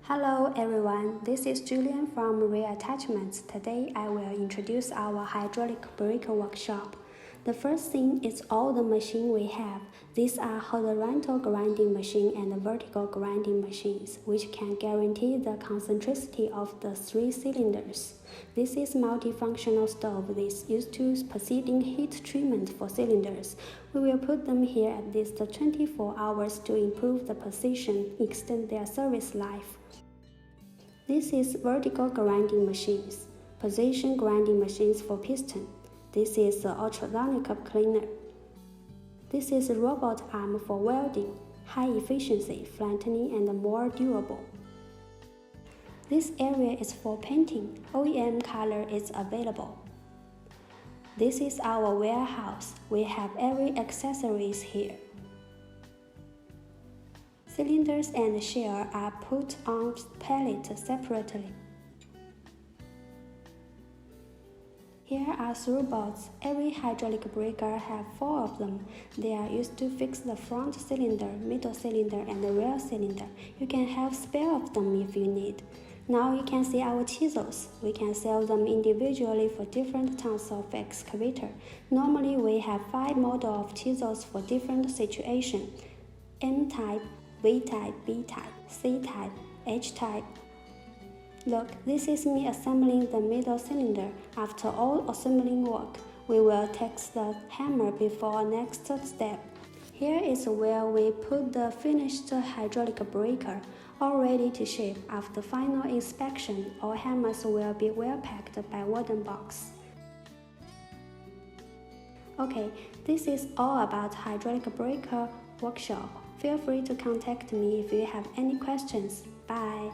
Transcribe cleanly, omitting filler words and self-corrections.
Hello everyone, this is Julian from Reattachments. Today I will introduce our hydraulic breaker workshop. The first thing is all the machine we have. These are horizontal grinding machine and vertical grinding machines, which can guarantee the concentricity of the 3 cylinders. This is multifunctional stove. This used to proceeding heat treatment for cylinders. We will put them here at least 24 hours to improve the precision, extend their service life. This is vertical grinding machines, position grinding machines for piston. This is the ultrasonic cup cleaner. This is a robot arm for welding, high efficiency, flattening, and more durable. This area is for painting. OEM color is available. This is our warehouse. We have every accessories here. Cylinders and shell are put on pallet separately. Here are through bolts. Every hydraulic breaker has 4 of them. They are used to fix the front cylinder, middle cylinder, and the rear cylinder. You can have spare of them if you need. Now you can see our chisels. We can sell them individually for different types of excavator. Normally we have 5 models of chisels for different situations: M-type, V-type, B-type, C-type, H-type. Look, this is me assembling the middle cylinder. After all assembling work, we will test the hammer before next step. Here is where we put the finished hydraulic breaker, all ready to ship. After final inspection, all hammers will be well packed by wooden box. Okay, this is all about hydraulic breaker workshop. Feel free to contact me if you have any questions. Bye!